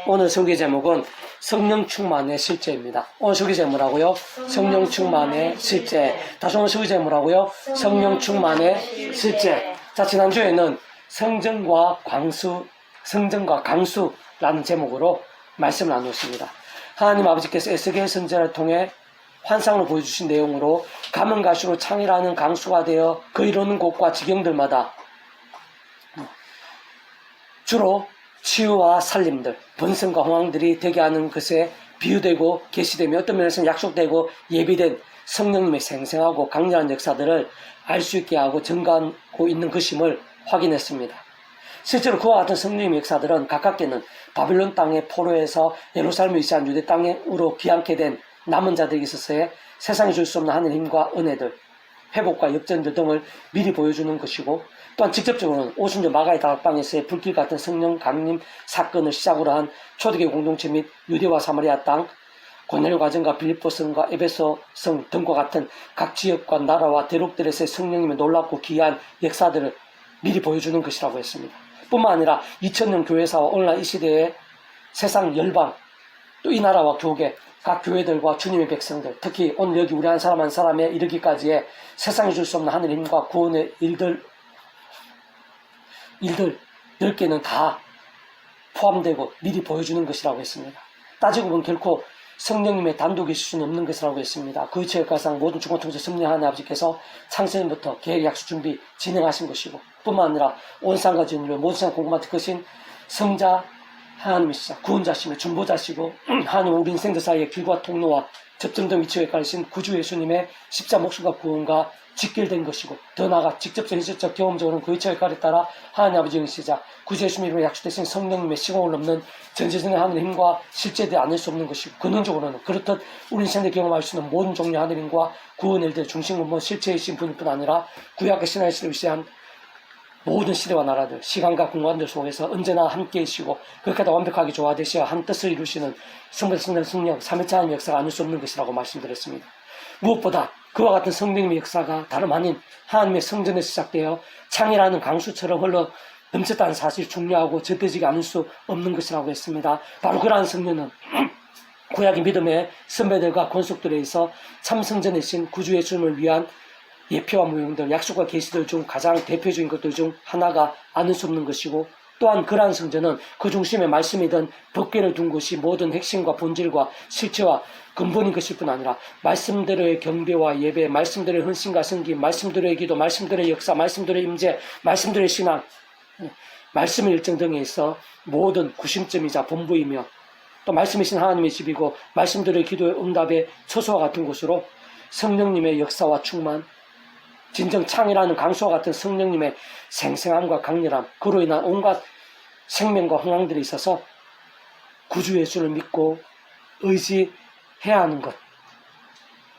오늘 설교 제목은 성령 충만의 실제입니다. 오늘 설교 제목이라고요? 성령 충만의 실제. 다시 오늘 설교 제목이라고요? 성령 충만의 실제. 자, 지난주에는 성전과 강수라는 제목으로 말씀을 나누었습니다. 하나님 아버지께서 에스겔 선지자를 통해 환상으로 보여주신 내용으로 가면 갈수록 창이라는 강수가 되어 그 이루는 곳과 지경들마다 주로 치유와 살림들, 번성과 호황들이 되게 하는 것에 비유되고 계시되며 어떤 면에서는 약속되고 예비된 성령님의 생생하고 강렬한 역사들을 알 수 있게 하고 증가하고 있는 것임을 확인했습니다. 실제로 그와 같은 성령님의 역사들은 가깝게는 바빌론 땅의 포로에서 예루살렘을 위시한 유대 땅으로 귀환케 된 남은 자들에게 있어서의 세상에 줄 수 없는 하늘의 힘과 은혜들, 회복과 역전들 등을 미리 보여주는 것이고, 또한 직접적으로는 오순절 마가의 다락방에서의 불길 같은 성령 강림 사건을 시작으로 한 초대교회 공동체 및 유대와 사마리아 땅, 고넬료 가정과 빌립보성과 에베소성 등과 같은 각 지역과 나라와 대륙들에서의 성령님의 놀랍고 기이한 역사들을 미리 보여주는 것이라고 했습니다. 뿐만 아니라 2000년 교회사와 오늘날 이 시대의 세상 열방, 또 이 나라와 교계, 각 교회들과 주님의 백성들, 특히 오늘 여기 우리 한 사람 한 사람에 이르기까지의 세상에 줄 수 없는 하늘의 힘과 구원의 일들 10개는 다 포함되고 미리 보여주는 것이라고 했습니다. 따지고 보면 결코 성령님의 단독이 있을 수는 없는 것이라고 했습니다. 그 체역가상 모든 주권 통제 섭리하는 아버지께서 창세전부터 계획 약속 준비 진행하신 것이고, 뿐만 아니라 온 상과 전인류 모든 세상 공급한 것인 성자 하나님이시자 구원자시며 중보자시고 하나님 우리 인생들 사이의 길과 통로와 접점 등 위치에 가르신 구주 예수님의 십자 목숨과 구원과 직결된 것이고, 더 나아가 직접적 현실적 경험적으로는 그 위치에 가르에 따라 하나님 아버지 영시자 구주 예수님의 이름으로 약속되신 성령님의 시공을 넘는 전지전의 하늘의 힘과 실제되지 않을 수 없는 것이고, 근원적으로는 그렇듯 우리 인생에 경험할 수 있는 모든 종류의 하늘의 힘과 구원의 일들의 중심은 실체이신 분일 뿐 아니라 구약의 신화의 시대를 위시한 모든 시대와 나라들, 시간과 공간들 속에서 언제나 함께이시고 그렇게 다 완벽하게 조화되시어 한 뜻을 이루시는 성부, 성령, 삼위차 하나님의 역사가 아닐 수 없는 것이라고 말씀드렸습니다. 무엇보다 그와 같은 성령님의 역사가 다름 아닌 하나님의 성전에서 시작되어 창이라는 강수처럼 흘러 넘쳤다는 사실이 중요하고 절대지지 않을 수 없는 것이라고 했습니다. 바로 그러한 성령은 구약의 믿음의 선배들과 권속들에 의해서 참 성전이신 구주 예수님을 위한 예표와 모형들, 약속과 계시들 중 가장 대표적인 것들 중 하나가 아닐 수 없는 것이고, 또한 그러한 성전은 그 중심에 말씀이든 법궤를 둔 것이 모든 핵심과 본질과 실체와 근본인 것일 뿐 아니라 말씀대로의 경배와 예배, 말씀대로의 헌신과 섬김, 말씀대로의 기도, 말씀대로의 역사, 말씀대로의 임재, 말씀대로의 신앙, 말씀의 일정 등에 있어 모든 구심점이자 본부이며 또 말씀이신 하나님의 집이고 말씀대로의 기도의 응답의 처소와 같은 곳으로 성령님의 역사와 충만, 진정 창이라는 강수와 같은 성령님의 생생함과 강렬함, 그로 인한 온갖 생명과 흥황들이 있어서 구주 예수를 믿고 의지해야 하는 것,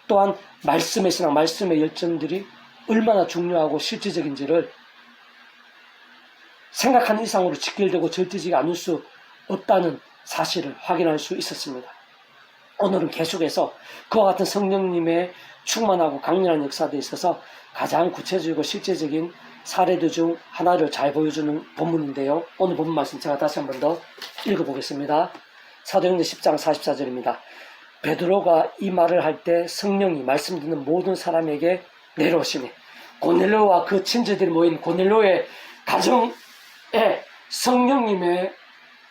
또한 말씀의 신앙, 말씀의 열정들이 얼마나 중요하고 실질적인지를 생각하는 이상으로 직결되고 절대지지 않을 수 없다는 사실을 확인할 수 있었습니다. 오늘은 계속해서 그와 같은 성령님의 충만하고 강렬한 역사에 있어서 가장 구체적이고 실제적인 사례들 중 하나를 잘 보여주는 본문인데요. 오늘 본문 말씀 제가 다시 한 번 더 읽어보겠습니다. 사도행전 10장 44절입니다. 베드로가 이 말을 할 때 성령이 말씀 듣는 모든 사람에게 내려오시니, 고넬료와 그 친지들이 모인 고넬료의 가정에 성령님의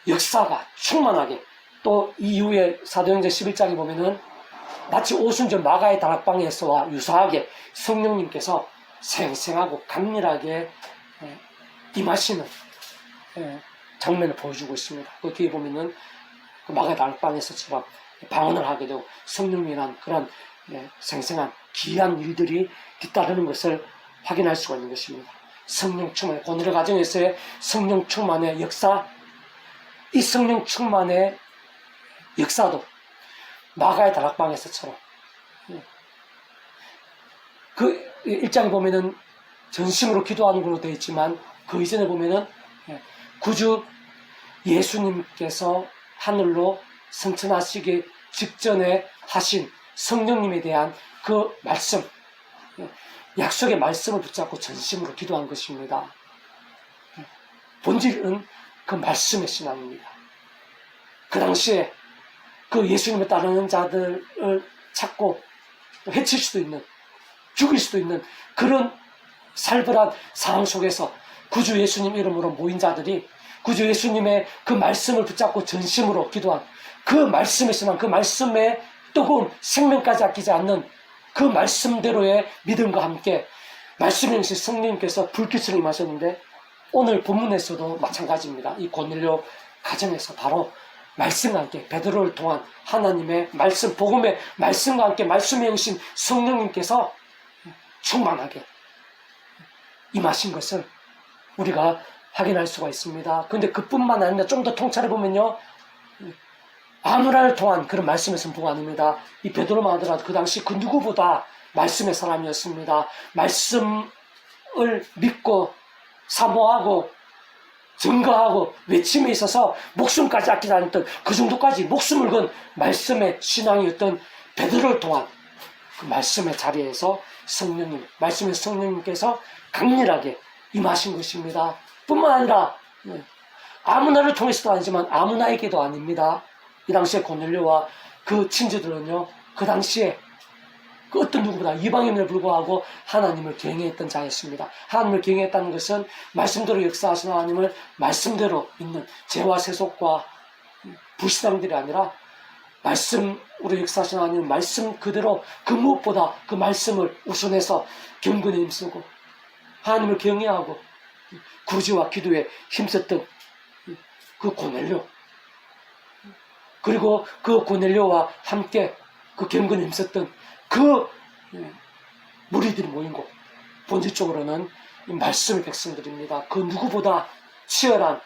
역사가 충만하게, 또 이후에 사도행전 11장에 보면은 마치 오순절 마가의 다락방에서와 유사하게 성령님께서 생생하고 강렬하게 임하시는 장면을 보여주고 있습니다. 그 뒤에 보면은 그 마가의 다락방에서처럼 방언을 하게 되고 성령이란 그런 생생한 기이한 일들이 뒤따르는 것을 확인할 수가 있는 것입니다. 성령 충만, 고넬료 가정에서의 성령 충만의 역사, 이 성령 충만의 역사도 마가의 다락방에서처럼 그 1장에 보면은 전심으로 기도하는 걸로 되어 있지만 그 이전에 보면은 구주 예수님께서 하늘로 승천하시기 직전에 하신 성령님에 대한 그 말씀, 약속의 말씀을 붙잡고 전심으로 기도한 것입니다. 본질은 그 말씀의 신앙입니다. 그 당시에 그 예수님을 따르는 자들을 찾고 해칠 수도 있는, 죽일 수도 있는 그런 살벌한 상황 속에서 구주 예수님 이름으로 모인 자들이 구주 예수님의 그 말씀을 붙잡고 전심으로 기도한 그 말씀의 신앙, 그 말씀의 뜨거운 생명까지 아끼지 않는 그 말씀대로의 믿음과 함께 말씀의 영신 성령님께서 불빛을 임하셨는데, 오늘 본문에서도 마찬가지입니다. 이 고넬료 가정에서 바로 말씀과 함께 베드로를 통한 하나님의 말씀, 복음의 말씀과 함께 말씀의 영신 성령님께서 충만하게 임하신 것을 우리가 확인할 수가 있습니다. 그런데 그뿐만 아니라 좀 더 통찰해 보면요, 아무라를 통한 그런 말씀의 선포가 아닙니다. 이 베드로만 하더라도 그 당시 그 누구보다 말씀의 사람이었습니다. 말씀을 믿고 사모하고 증거하고 외침에 있어서 목숨까지 아끼지 않았던, 그 정도까지 목숨을 건 말씀의 신앙이었던 베드로를 통한 그 말씀의 자리에서 성령님, 말씀의 성령님께서 강렬하게 임하신 것입니다. 뿐만 아니라 아무나를 통해서도 아니지만 아무나에게도 아닙니다. 이 당시에 고넬료와 그 친지들은요, 그 당시에 그 어떤 누구보다 이방인을 불구하고 하나님을 경외했던 자였습니다. 하나님을 경외했다는 것은 말씀대로 역사하시는 하나님을 말씀대로 믿는 죄와 세속과 불신앙들이 아니라 말씀으로 역사하시는 하나님 말씀 그대로 그 무엇보다 그 말씀을 우선해서 경건에 힘쓰고 하나님을 경외하고 구제와 기도에 힘썼던 그 고넬료, 그리고 그 고넬료와 함께 그 경건에 힘썼던 그 무리들이 모인 곳, 본질적으로는 이 말씀의 백성들입니다. 그 누구보다 치열한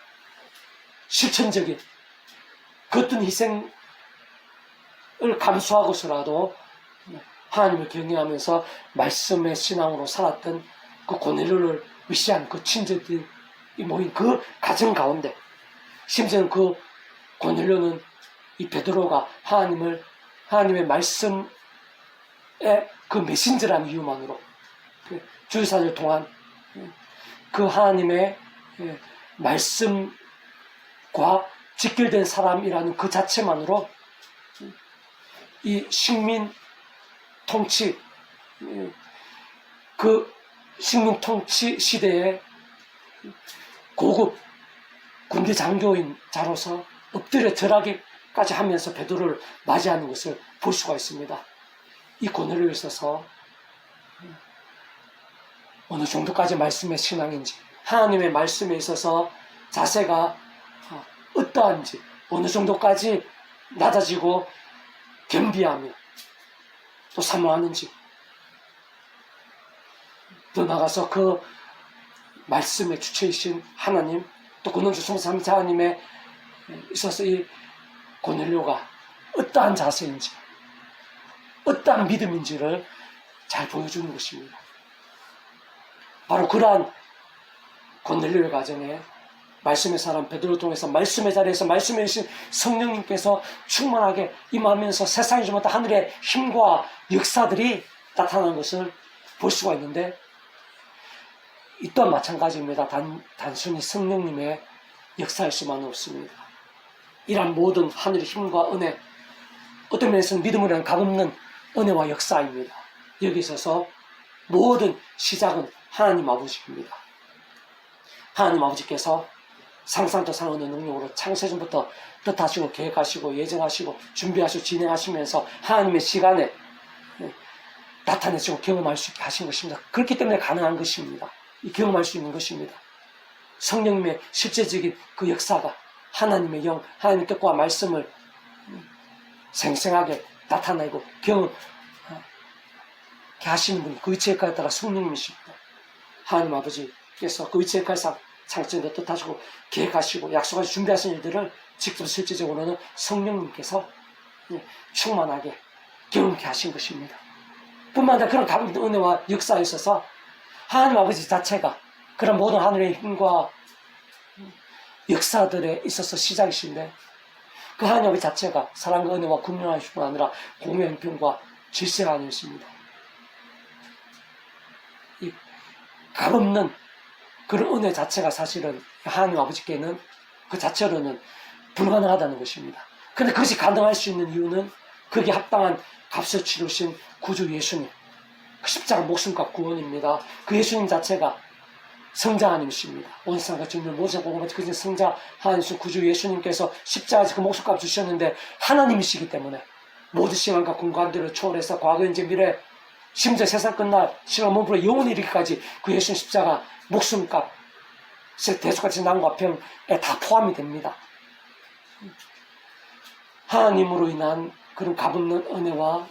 실천적인 그 어떤 희생을 감수하고서라도 하나님을 경외하면서 말씀의 신앙으로 살았던 그 고넬료를 위시한 그 친구들이 모인 그 가정 가운데, 심지어는 그 고넬료는 이 베드로가 하나님의 말씀의 그 메신저라는 이유만으로, 그 주의사를 통한 그 하나님의 말씀과 직결된 사람이라는 그 자체만으로 이 식민 통치, 그 식민 통치 시대에 고급 군대 장교인 자로서 엎드려 절하기까지 하면서 베드로를 맞이하는 것을 볼 수가 있습니다. 이 고넬료에 있어서 어느 정도까지 말씀의 신앙인지, 하나님의 말씀에 있어서 자세가 어떠한지, 어느 정도까지 낮아지고 겸비하며 또 사모하는지, 더 나아가서 그 말씀의 주체이신 하나님, 또 근원주 성삼위일체 하나님에 있어서 이 고넬료가 어떠한 자세인지, 어떠한 믿음인지를 잘 보여주는 것입니다. 바로 그러한 고넬료의 가정에 말씀의 사람 베드로를 통해서 말씀의 자리에서 말씀의 신 성령님께서 충만하게 임하면서 세상이 좀 어떤 하늘의 힘과 역사들이 나타나는 것을 볼 수가 있는데, 이 또한 마찬가지입니다. 단순히 성령님의 역사일 수만은 없습니다. 이러한 모든 하늘의 힘과 은혜, 어떤 면에서는 믿음이라는 값없는 은혜와 역사입니다. 여기 있어서 모든 시작은 하나님 아버지입니다. 하나님 아버지께서 상상도 상언의 능력으로 창세전부터 뜻하시고 계획하시고 예정하시고 준비하시고 진행하시면서 하나님의 시간에 나타내시고 경험할 수 있게 하신 것입니다. 그렇기 때문에 가능한 것입니다. 이 경험할 수 있는 것입니다. 성령님의 실제적인 그 역사가 하나님의 영, 하나님의 뜻과 말씀을 생생하게 나타내고 경험하게 하시는 분이 그 위치 역할에 따라 성령님이십니다. 하나님 아버지께서 그 위치 역할상 창조도 뜻하시고 계획하시고 약속하시고 준비하신 일들을 직접 실제적으로는 성령님께서 충만하게 경험케 하신 것입니다. 뿐만 아니라 그런 가운데 은혜와 역사에 있어서 하나님 아버지 자체가 그런 모든 하늘의 힘과 역사들에 있어서 시작이신데, 그 하나님 아버지 자체가 사랑과 은혜와 긍휼하실 뿐 아니라 공의 형편과 질서가 아니었습니다. 이 값없는 그런 은혜 자체가 사실은 하나님 아버지께는 그 자체로는 불가능하다는 것입니다. 근데 그것이 가능할 수 있는 이유는 거기에 합당한 값을 치르신 구주 예수님, 그 십자가 목숨값 구원입니다. 그 예수님 자체가 성자 하나님이십니다. 온 세상과 증명 모세 고고마치 그 성자 하나님 구주 예수님께서 십자가에서 그 목숨값 주셨는데 하나님이시기 때문에 모든 시간과 공간들을 초월해서 과거 현재 미래 심지어 세상 끝날 시간 몸부로 영원히 이르기까지 그 예수님 십자가 목숨값 대속같이 난과 병에 다 포함이 됩니다. 하나님으로 인한 그런 값없는 은혜와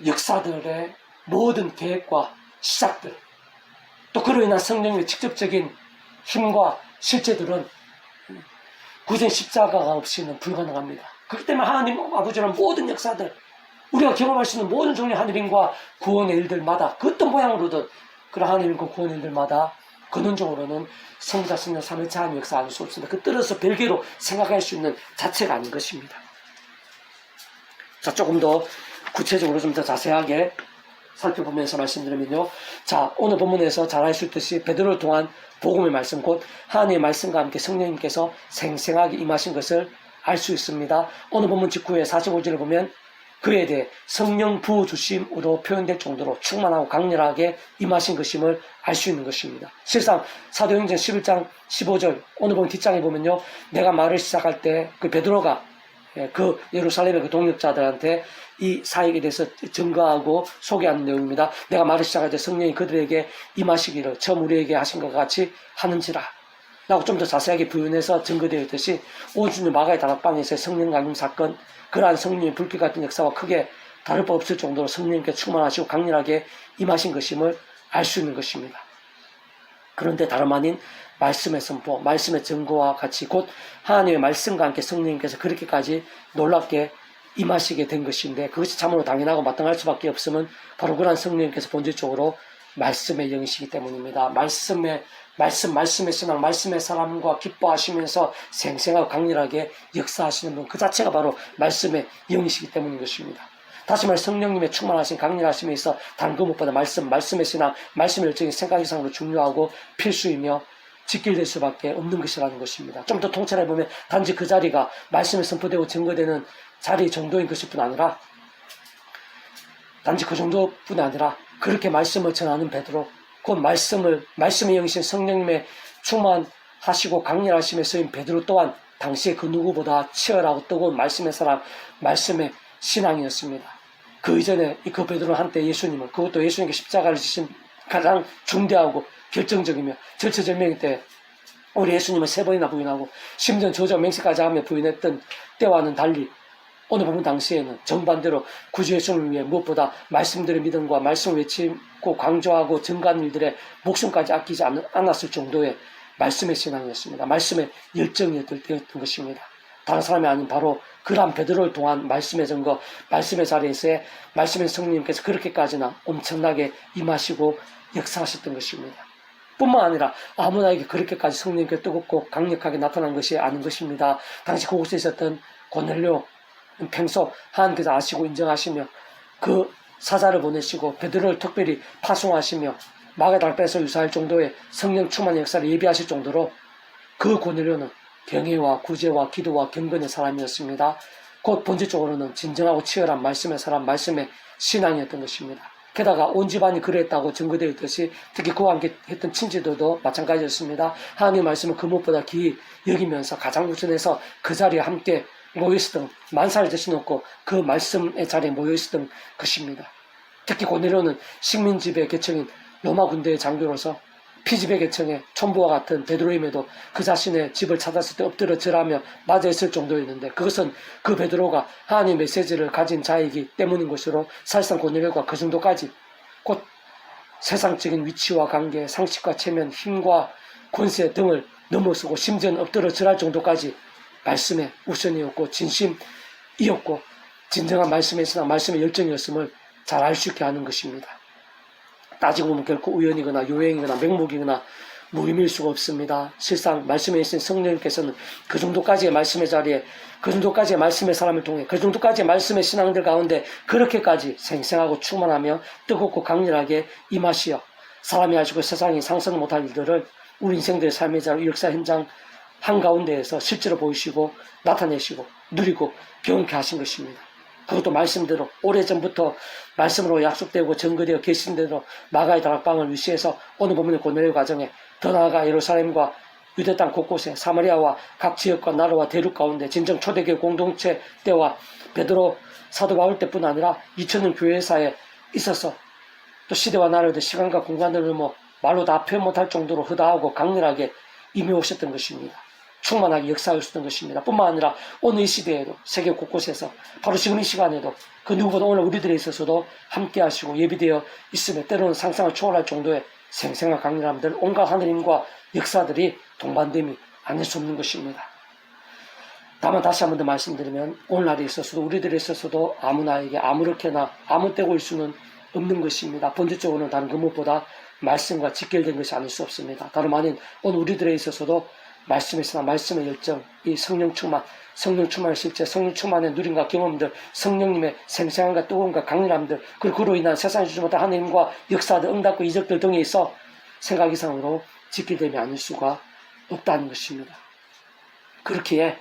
역사들의 모든 계획과 시작들, 또 그로 인한 성령의 직접적인 힘과 실제들은 구전 십자가가 없이는 불가능합니다. 그렇기 때문에 하나님 아버지는 모든 역사들, 우리가 경험할 수 있는 모든 종류의 하늘인과 구원의 일들마다 그 어떤 모양으로든 그런 하늘인과 구원의 일들마다 근원적으로는 성자, 성령, 삼위일체 하나님 역사 아닐 수 없습니다. 그 떨어서 별개로 생각할 수 있는 자체가 아닌 것입니다. 자, 조금 더 구체적으로 좀 더 자세하게 살펴보면서 말씀드리면요. 자, 오늘 본문에서 잘 알 수 있듯이 베드로를 통한 복음의 말씀, 곧 하나님의 말씀과 함께 성령님께서 생생하게 임하신 것을 알 수 있습니다. 오늘 본문 직후에 45절을 보면 그에 대해 성령 부어주심으로 표현될 정도로 충만하고 강렬하게 임하신 것임을 알 수 있는 것입니다. 실상 사도행전 11장 15절 오늘 본문 뒷장에 보면요. 내가 말을 시작할 때 그 베드로가 그 예루살렘의 그 동역자들한테 이 사역에 대해서 증거하고 소개하는 내용입니다. 내가 말을 시작할 때 성령이 그들에게 임하시기를 처음 우리에게 하신 것 같이 하는지라 라고 좀 더 자세하게 부연해서 증거되어 있듯이 오준의 마가의 다락방에서의 성령 강림 사건, 그러한 성령의 불빛 같은 역사와 크게 다를 바 없을 정도로 성령님께 충만하시고 강렬하게 임하신 것임을 알 수 있는 것입니다. 그런데 다름 아닌 말씀의 선포, 말씀의 증거와 같이 곧 하나님의 말씀과 함께 성령님께서 그렇게까지 놀랍게 임하시게 된 것인데 그것이 참으로 당연하고 마땅할 수밖에 없음은 바로 그러한 성령님께서 본질적으로 말씀의 영이시기 때문입니다. 말씀의 신앙, 말씀의 사람과 기뻐하시면서 생생하고 강렬하게 역사하시는 분, 그 자체가 바로 말씀의 영이시기 때문인 것입니다. 다시 말해 성령님의 충만하신 강렬하심에 있어 다른 그 무엇보다 말씀의 신앙, 말씀의 열정이 생각 이상으로 중요하고 필수이며 직결될 수밖에 없는 것이라는 것입니다. 좀 더 통찰해 보면 단지 그 자리가 말씀에 선포되고 증거되는 자리 정도인 것일 뿐 아니라 단지 그 정도뿐 아니라 그렇게 말씀을 전하는 베드로, 곧 말씀의 영이신 성령님의 충만하시고 강렬하심에 쓰인 베드로 또한 당시에 그 누구보다 치열하고 뜨거운 말씀의 사람, 말씀의 신앙이었습니다. 그 이전에 그 베드로 한때 예수님은, 그것도 예수님께 십자가를 지신 가장 중대하고 결정적이며 절체절명일 때 우리 예수님을 3번이나 부인하고 심지어 저주와 맹세까지 하며 부인했던 때와는 달리 오늘 보면 당시에는 정반대로 구주 예수님을 위해 무엇보다 말씀들의 믿음과 말씀을 외치고 강조하고 증거하는 일들에 목숨까지 아끼지 않았을 정도의 말씀의 신앙이었습니다. 말씀의 열정이었던 때였던 것입니다. 다른 사람이 아닌 바로 그러한 베드로를 통한 말씀의 증거, 말씀의 자리에서의 말씀의 성령님께서 그렇게까지나 엄청나게 임하시고 역사하셨던 것입니다. 뿐만 아니라 아무나에게 그렇게까지 성령님께 뜨겁고 강력하게 나타난 것이 아닌 것입니다. 당시 그곳에 있었던 고넬료 평소 하나님께서 아시고 인정하시며 그 사자를 보내시고 베드로를 특별히 파송하시며 마가다락방에서 유사할 정도의 성령 충만의 역사를 예비하실 정도로 그 고넬료는 경외와 구제와 기도와 경건의 사람이었습니다. 곧 본질적으로는 진정하고 치열한 말씀의 사람, 말씀의 신앙이었던 것입니다. 게다가 온 집안이 그랬다고 증거되어 있듯이 특히 그와 함께 했던 친지들도 마찬가지였습니다. 하나님의 말씀을 그 무엇보다 기히 여기면서 가장 우선해서 그 자리에 함께 모여있었던, 만사를 대신놓고 그 말씀의 자리에 모여있었던 것입니다. 특히 고넬료는 식민지배 계층인 로마 군대의 장교로서 피지배 계층의 촌부와 같은 베드로임에도 그 자신의 집을 찾았을 때 엎드려 절하며 맞아 있을 정도였는데 그것은 그 베드로가 하나님의 메시지를 가진 자이기 때문인 것으로 사실상 고넬료가 그 정도까지 곧 세상적인 위치와 관계, 상식과 체면, 힘과 권세 등을 넘어서고 심지어는 엎드려 절할 정도까지 말씀의 우선이었고 진심이었고 진정한 말씀의 신앙, 말씀의 열정이었음을 잘 알 수 있게 하는 것입니다. 따지고 보면 결코 우연이거나 요행이거나 맹목이거나 무의미일 수가 없습니다. 실상 말씀에 있는 성령님께서는 그 정도까지의 말씀의 자리에, 그 정도까지의 말씀의 사람을 통해, 그 정도까지의 말씀의 신앙들 가운데 그렇게까지 생생하고 충만하며 뜨겁고 강렬하게 임하시어 사람이 아시고 세상이 상상 못할 일들을 우리 인생들의 삶의 자리, 역사 현장 한가운데에서 실제로 보이시고 나타내시고 누리고 경험케 하신 것입니다. 그것도 말씀대로 오래전부터 말씀으로 약속되고 증거되어 계신 대로 마가의 다락방을 위시해서 오늘 보면 고넬료 가정에 더 나아가 예루살렘과 유대 땅 곳곳에 사마리아와 각 지역과 나라와 대륙 가운데 진정 초대교회 공동체 때와 베드로 사도 바울 때뿐 아니라 2000년 교회사에 있어서 또 시대와 나라의 시간과 공간을 넘어 말로 다 표현 못할 정도로 허다하고 강렬하게 임해 오셨던 것입니다. 충만하게 역사하셨던 것입니다. 뿐만 아니라 오늘 이 시대에도 세계 곳곳에서 바로 지금 이 시간에도 그 누구보다 오늘 우리들에 있어서도 함께 하시고 예비되어 있으며 때로는 상상을 초월할 정도의 생생한 강렬함들 온갖 하느님과 역사들이 동반됨이 아닐 수 없는 것입니다. 다만 다시 한 번 더 말씀드리면 오늘날에 있어서도 우리들에 있어서도 아무나에게 아무렇게나 아무 때고 일 수는 없는 것입니다. 본질적으로는 다른 그 무엇보다 말씀과 직결된 것이 아닐 수 없습니다. 다름 아닌 오늘 우리들에 있어서도 말씀에서나 말씀의 열정, 이 성령 충만의 실제, 성령 충만의 누림과 경험들, 성령님의 생생함과 뜨거움과 강렬함들, 그리고 그로 인한 세상에 주지 못한 하나님과 역사들, 응답과 이적들 등에 있어 생각 이상으로 직결됨이 아닐 수가 없다는 것입니다. 그렇기에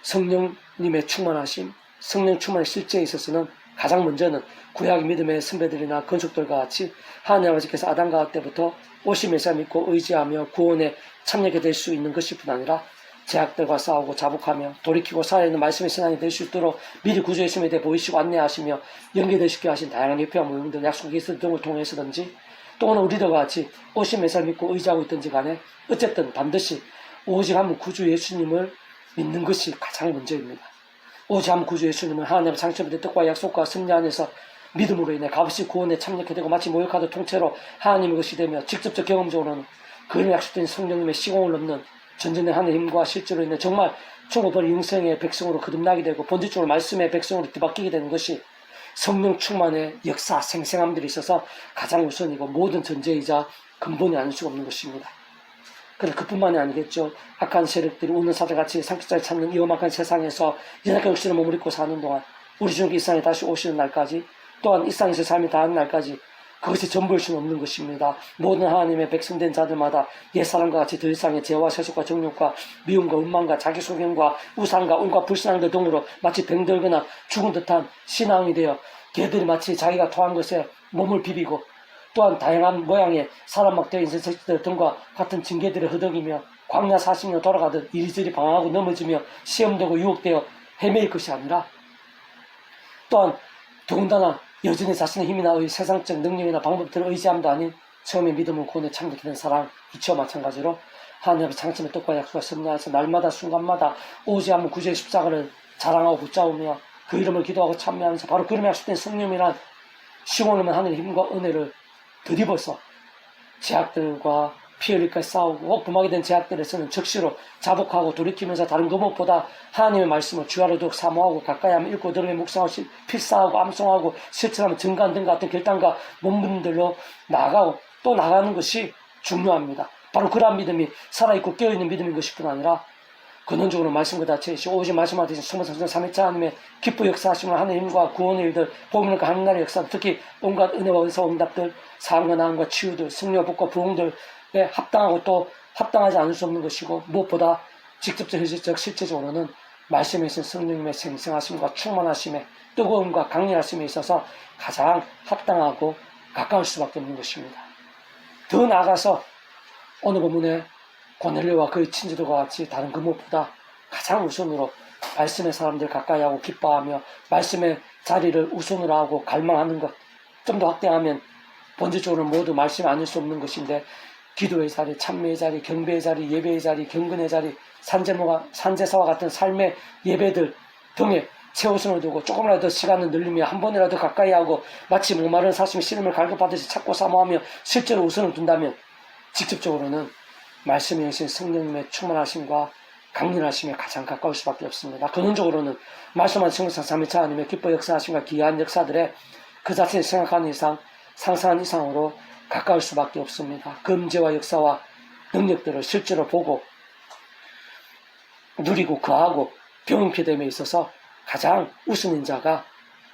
성령님의 충만하심, 성령 충만의 실제에 있어서는 가장 먼저는 구약 믿음의 선배들이나 건축들과 같이 하나님 아버지께서 아담과 때부터 오신 메시아 믿고 의지하며 구원에 참여하게 될 수 있는 것일 뿐 아니라 제약들과 싸우고 자복하며 돌이키고 살아있는 말씀의 신앙이 될 수 있도록 미리 구조의 있음에 대해 보이시고 안내하시며 연계되시게 하신 다양한 협회와 모임들, 약속 기술 등을 통해서든지 또는 우리들과 같이 오신 메시아 믿고 의지하고 있든지 간에 어쨌든 반드시 오직 한 구주 예수님을 믿는 것이 가장 먼저입니다. 오직 한 구주 예수님은 하나님의 창조의 뜻과 약속과 승리 안에서 믿음으로 인해 값없이 구원에 참여하게 되고 마치 모욕하듯 통째로 하나님의 것이 되며 직접적 경험적으로는 그를 약속된 성령님의 시공을 넘는 전전의 하나님의 힘과 실제로 인해 정말 초고벌 영생의 백성으로 거듭나게 되고 본질적으로 말씀의 백성으로 뒤바뀌게 되는 것이 성령 충만의 역사 생생함들이 있어서 가장 우선이고 모든 전제이자 근본이 아닐 수가 없는 것입니다. 그런데 그뿐만이 아니겠죠. 악한 세력들이 우는 사자같이 상식자를 찾는 이 험악한 세상에서 연약한 육신을 머무르고 사는 동안 우리 주님께 이 땅에 다시 오시는 날까지 또한 이 땅에서 삶이 다하는 날까지 그것이 전부일 수는 없는 것입니다. 모든 하나님의 백성된 자들마다 옛사람과 같이 더 이상의 죄와 세속과 정욕과 미움과 음란과 자기소경과 우상과 온갖 불신앙들 등으로 마치 병들거나 죽은 듯한 신앙이 되어 걔들이 마치 자기가 토한 것에 몸을 비비고 또한 다양한 모양의 사람막 되어 있는 색들 등과 같은 징계들을 허덕이며 광야 40년 돌아가듯 이리저리 방황하고 넘어지며 시험되고 유혹되어 헤매일 것이 아니라 또한 더군다나 여전히 자신의 힘이나 세상적 능력이나 방법들을 의지함도 아닌 처음에 믿음을 구원에 참되게 된 사랑 이치와 마찬가지로 하나님의 창심의 뜻과 약속과 선례에서 날마다 순간마다 오지 않는 구주의 십자가를 자랑하고 붙잡으며 그 이름을 기도하고 참여하면서 바로 그 이름에 약속된 성령이란 시원하면 하늘의 힘과 은혜를 덧입어서 제약들과 피 흘릴까지 싸우고 범하게 된 제약들에서는 즉시로 자복하고 돌이키면서 다른 그 무엇보다 하나님의 말씀을 주야로도 사모하고 가까이 하면 읽고 들으며 묵상하고 필사하고 암송하고 실천하면 증거한 등 같은 결단과 몸분들로 나아가고 또 나가는 것이 중요합니다. 바로 그러한 믿음이 살아있고 깨어있는 믿음인 것일 뿐 아니라 근원적으로 말씀과 닫혀있고 오직 말씀과 닫혀있는 숨어서 삼위차 하나님의 기쁘 역사하심을 하는 힘과 구원의 일들 복음과 하나님의 역사 특히 온갖 은혜와 은사 응답들 사랑과 나음과 치유들 승리와 복과 부흥들에 합당하고 또 합당하지 않을 수 없는 것이고 무엇보다 직접적 현실적 실제적으로는 말씀에 있는 성령님의 생생하심과 충만하심에 뜨거움과 강렬하심에 있어서 가장 합당하고 가까울 수밖에 없는 것입니다. 더 나아가서 오늘 본문에 고넬료와 그의 친지들과 같이 다른 그 무엇보다 가장 우선으로 말씀의 사람들 가까이 하고 기뻐하며 말씀의 자리를 우선으로 하고 갈망하는 것 좀 더 확대하면 본질적으로 모두 말씀이 아닐 수 없는 것인데 기도의 자리, 찬미의 자리, 경배의 자리, 예배의 자리, 경건의 자리, 산제사와 같은 삶의 예배들 등에 최우선을 두고 조금이라도 시간을 늘리며 한 번이라도 가까이 하고 마치 목마른 사슴이 씨름을 갈급하듯이 찾고 사모하며 실제로 우선을 둔다면 직접적으로는 말씀에 계신 성령님의 충만하심과 강렬하심에 가장 가까울 수밖에 없습니다. 근원적으로는 말씀한 성령 삼위차 하나님의 기뻐 역사하심과 기이한 역사들에 그 자신을 생각하는 이상 상상한 이상으로 가까울 수밖에 없습니다. 금제와 역사와 능력들을 실제로 보고 누리고 거하고 경험케 됨에 있어서 가장 우선인 자가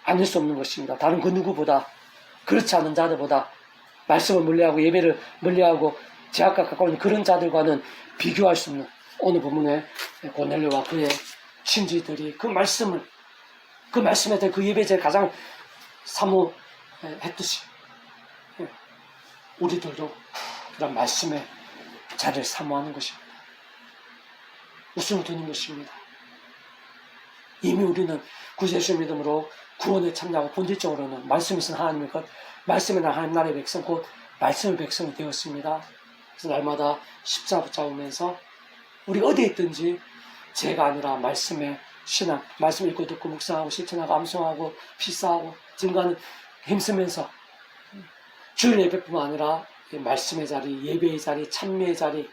아닐 수 없는 것입니다. 다른 그 누구보다 그렇지 않은 자들보다 말씀을 멀리하고 예배를 멀리하고 제약과 가까운 그런 자들과는 비교할 수 없는 오늘 본문에 고넬료와 그의 친지들이 그 말씀에 대해 그 예배제를 가장 사모했듯이 우리들도 그런 말씀의 자리를 사모하는 것입니다. 우선을 두는 것입니다. 이미 우리는 구주 예수 믿음으로 구원에 참여하고 본질적으로는 말씀이 있는 하나님의 것, 말씀이 나 하나님 나라의 백성, 곧 말씀의 백성이 되었습니다. 그래서 날마다 십자가 붙잡으면서 우리가 어디에 있든지 죄가 아니라 말씀의 신앙, 말씀 읽고 듣고 묵상하고 실천하고 암송하고 필사하고 증거하는 힘쓰면서 주일 예배뿐만 아니라 말씀의 자리, 예배의 자리, 찬미의 자리,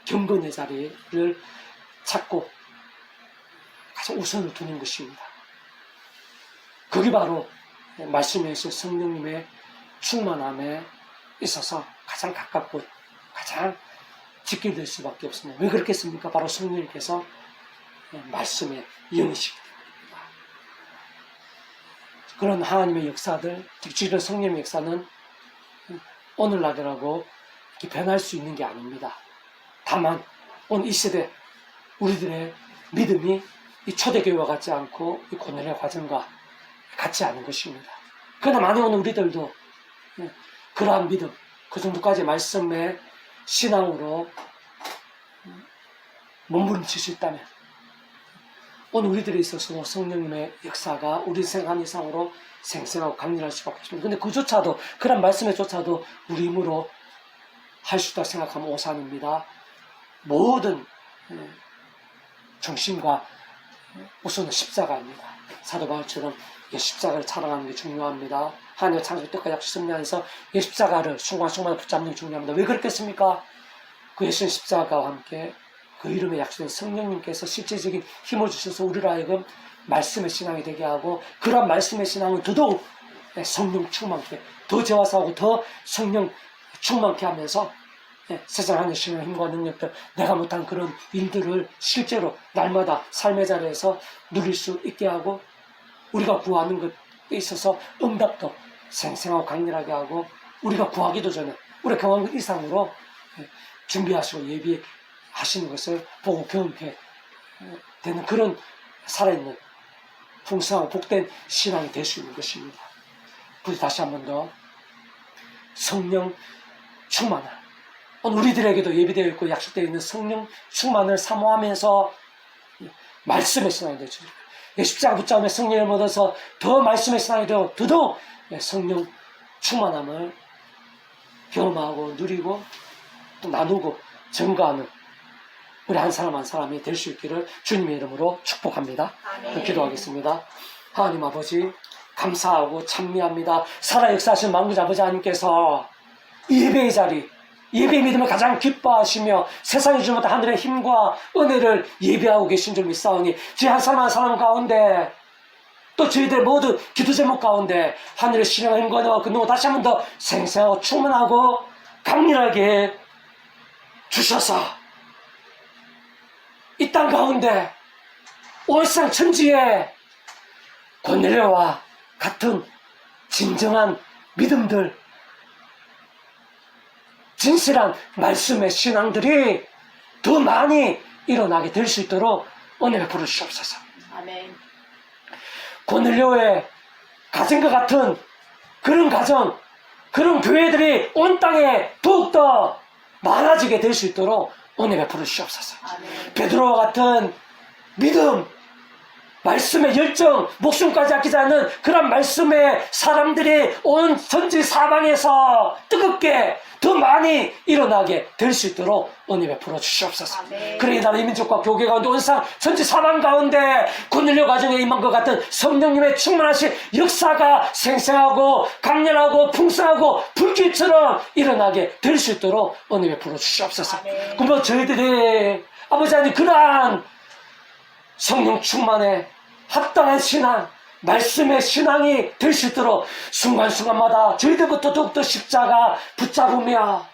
경건의 자리를 찾고 가장 우선을 두는 것입니다. 그게 바로 말씀에서 성령님의 충만함에 있어서 가장 가깝고 가장 짙게 될 수밖에 없습니다. 왜 그렇겠습니까? 바로 성령님께서 말씀의 영이시기 때문입니다. 그런 하나님의 역사들, 특히 성령의 역사는 오늘날이라고 변할 수 있는 게 아닙니다. 다만 오늘 이 시대 우리들의 믿음이 이 초대교회와 같지 않고 이 고넬의 과정과 같지 않은 것입니다. 그러나 만약 오늘 우리들도 그러한 믿음, 그 정도까지 말씀의 신앙으로 몸부림칠 수 있다면 오늘 우리들에 있어서도 성령님의 역사가 우리 생각 이상으로 생생하고 강렬할 수밖에 없습니다. 근데 그조차도, 그런 말씀에조차도 우리 힘으로 할 수 있다고 생각하면 오산입니다. 모든 중심과 우선은 십자가입니다. 사도 바울처럼 십자가를 자랑하는 게 중요합니다. 하나님의 창조 때까지 약속 승리하면서 십자가를 순간순간 붙잡는 게 중요합니다. 왜 그렇겠습니까? 그 예수님 십자가와 함께 그 이름에 약속된 성령님께서 실제적인 힘을 주셔서 우리로 하여금 말씀의 신앙이 되게 하고, 그런 말씀의 신앙은 더더욱 성령 충만케, 더 죄와 싸우고 더 성령 충만케 하면서 세상 안에 신의 힘과 능력들, 내가 못한 그런 일들을 실제로 날마다 삶의 자리에서 누릴 수 있게 하고, 우리가 구하는 것에 있어서 응답도 생생하고 강렬하게 하고, 우리가 구하기도 전에 우리가 경험한 것 이상으로 준비하시고 예비하시는 것을 보고 경험하게 되는 그런 살아있는 풍성하고 복된 신앙이 될 수 있는 것입니다. 그래서 다시 한 번 더 성령 충만을, 오늘 우리들에게도 예비되어 있고 약속되어 있는 성령 충만을 사모하면서 말씀의 신앙이 되죠. 십자가 붙잡으며 성령을 얻어서 더 말씀의 신앙이 되어 더더욱 성령 충만함을 경험하고 누리고 또 나누고 증거하는 우리 한 사람 한 사람이 될 수 있기를 주님의 이름으로 축복합니다. 기도하겠습니다. 하나님 아버지, 감사하고 찬미합니다. 살아 역사하신 만구자 아버지 하나님께서 예배의 자리, 예배의 믿음을 가장 기뻐하시며 세상이 주는 하늘의 힘과 은혜를 예배하고 계신 줄 믿사오니, 저희 한 사람 한 사람 가운데 또 저희들 모두 기도 제목 가운데 하늘의 신령한 힘과 은혜와 근능을 다시 한 번 더 생생하고 충만하고 강렬하게 주셔서 이 땅 가운데 온 세상 천지에 고넬료와 같은 진정한 믿음들, 진실한 말씀의 신앙들이 더 많이 일어나게 될 수 있도록 은혜 베풀어 주시옵소서. 아멘. 고넬료의 가정과 같은 그런 가정, 그런 교회들이 온 땅에 더욱더 많아지게 될 수 있도록 은혜 베풀어 주시옵소서. 아멘. 베드로와 같은 믿음, 말씀의 열정, 목숨까지 아끼지 않는 그런 말씀의 사람들이 온 전지 사방에서 뜨겁게 더 많이 일어나게 될 수 있도록 은혜 베풀어 주시옵소서. 그러기 나라 이민족과 교회 가운데 온 세상 전지 사방 가운데 고넬료 가정에 임한 것 같은 성령님의 충만하신 역사가 생생하고 강렬하고 풍성하고 불길처럼 일어나게 될 수 있도록 은혜 베풀어 주시옵소서. 그러면 저희들이 아버지 하나님 그러한 성령 충만에 합당한 신앙, 말씀의 신앙이 될 수 있도록 순간순간마다 저희들부터 더욱더 십자가 붙잡으며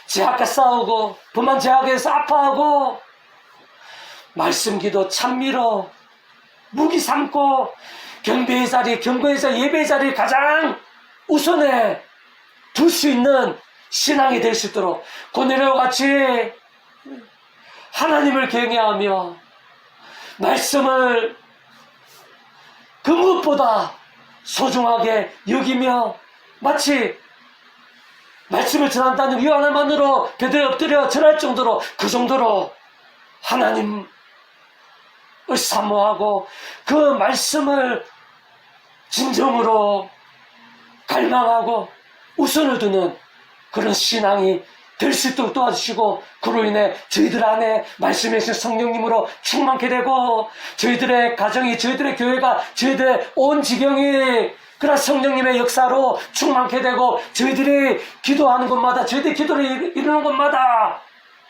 죄악과 싸우고 범한 죄악에서 아파하고 말씀 기도 찬미로 무기 삼고 경배의 자리, 경건의 자리, 예배의 자리를 가장 우선에 둘 수 있는 신앙이 될 수 있도록 고넬료와 같이 하나님을 경외하며 말씀을 그 무엇보다 소중하게 여기며 마치 말씀을 전한다는 이유 하나만으로 벼들에 엎드려 절할 정도로 그 정도로 하나님을 사모하고 그 말씀을 진정으로 갈망하고 우선을 두는 그런 신앙이 될 수 있도록 도와주시고 그로 인해 저희들 안에 말씀해 주신 성령님으로 충만케 되고 저희들의 가정이 저희들의 교회가 저희들의 온 지경이 그런 성령님의 역사로 충만케 되고 저희들이 기도하는 곳마다 저희들이 기도를 이루는 곳마다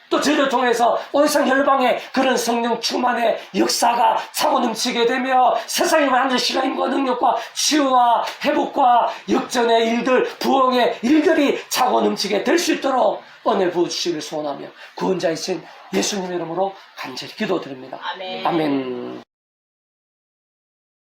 또 저희를 통해서 온 세상 열방에 그런 성령 충만의 역사가 차고 넘치게 되며 세상에 많은 시간과 능력과 치유와 회복과 역전의 일들, 부흥의 일들이 차고 넘치게 될 수 있도록 은혜 부어주시길 소원하며 구원자이신 예수님의 이름으로 간절히 기도드립니다. 아멘. 아멘.